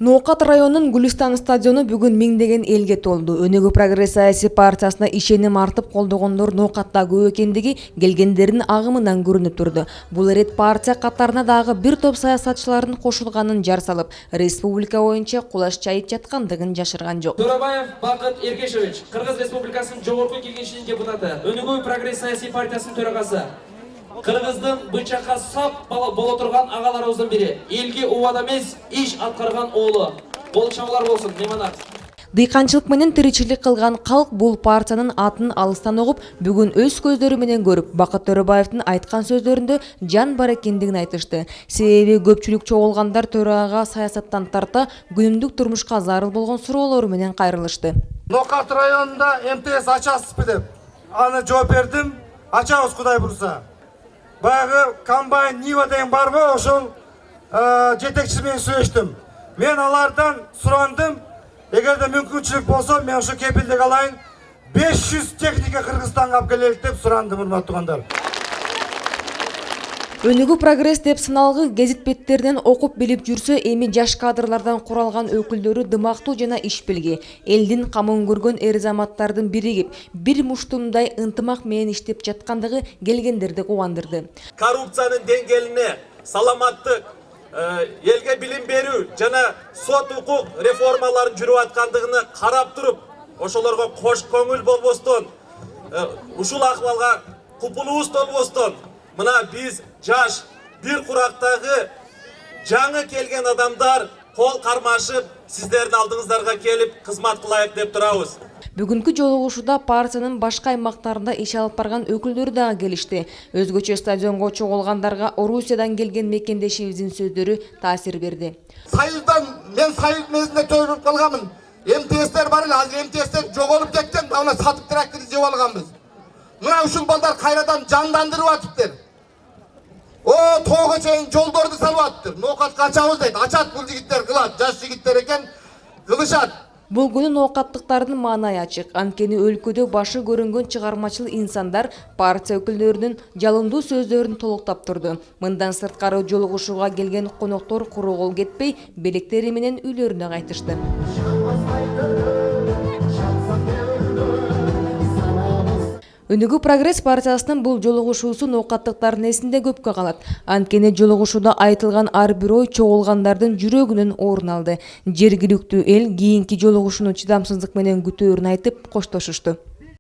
Ноокат районунун Гүлүстан стадиону бүгүн миңдеген элге толду. Өнүгүү прогресс саясий партиясына ишеним артып колдогондор Ноокатта көп экендиги келгендердин агымынан көрүнүп турду. Бул ирет партия катарына дагы бир топ саясатчылардын кошулганын жар салып, республика боюнча кулаш чайып жаткандыгын жашырган жок. Төрөбаев Бакыт Эргешевич, Кыргыз Республикасынын жогорку кеңешинин депутаты, Өнүгүү прогресс саясий партиясынын төрагасы. Кыргыздын бычакка сап боло турган агаларыбыздын бири, элге убада эмес иш аткарган оолу. Бол чабуулар болсун, меймандар. Дыйканчылык менен тиричилик кылган калк бул партиянын атын алыстан угуп, бүгүн өз көздөрү менен көрүп, Бакыт Төрөбаевдин айткан сөздөрүндө жан бар экендигин айтышты. Себеби көпчүлүк чогулгандар төрага саясаттан тарта күнүмдүк турмушка зарыл болгон суроолору менен кайрылышты. Ноокат районунда МТС ачасызбы деп аны жооп бердим. Ачабыз Кудай бурса. Баягы комбайн Нива деген барбы, ошол жетекчиси менен сүйлөштүм. Мен алардан сурандым, эгерде мүмкүнчүлүк болсо мен ошо кепилдик алайын, 500 техника Кыргызстанга алып келелик деп сурандым, урматтуу туугандар. Өнүгүү прогресс деп сыналгы гезит беттеринен окуп билип жүрсө, эми жаш кадрлардан куралган өкүлдөрү дымактуу жана ишбилги, элдин камын көргөн эр-заматтардын биригип, бир муштумдай ынтымак менен иштеп жаткандыгы келгендерди кубандырды. Коррупциянын деңгээлине, саламаттык, элге билим берүү жана сот укук реформаларын жүрүп аткандыгына карап туруп, ошолорго кош көңүл болбостон, ушул акыбалга купулубуз толбостон, мына биз жаш бир курактагы жаңы келген адамдар кол кармашып сиздердин алдыңыздарга келип кызмат кылайык деп турабыз. Бүгүнкү жолугушууда партиянын башка аймактарында иш алып барган өкүлдөрү дагы келишти. Өзгөчө стадионго чогулгандарга Орусиядан келген мекендешибиздин сөздөрү таасир берди. Союздан мен союз мезгилинде төрүп калганмын. МТСтер бар эле, азыр МТСтер жоголуп кеткен, аны сатып тракторду жеп алганбыз. Мына ушул балдар кайрадан жандандырып атыптыр. Тоого чейин жолдорду салып атыптыр. Ноокатка ачабыз дейт. Ачат бул жигиттер, кылат. Жаш жигиттер экен, кылышат. Бул күнү ноокаттыктардын маанайы ачык. Анткени өлкөдө башы көрүнгөн чыгармачыл инсандар партия өкүлдөрүнүн жалындуу сөздөрүн толуктап турду. Мындан сырткары жолугушууга келген коноктор куру кол кетпей, белектери менен үйлөрүнө кайтышты. Өнүгүү прогресс партиясынын бул жолугушуусу ноокаттыктардын эсинде көпкө калат. Анткени жолугушууда айтылган ар бир ой чогулгандардын жүрөгүнөн орун алды. Жергиликтүү эл кийинки жолугушууну чыдамсыздык менен күтөөрүн айтып коштошушту.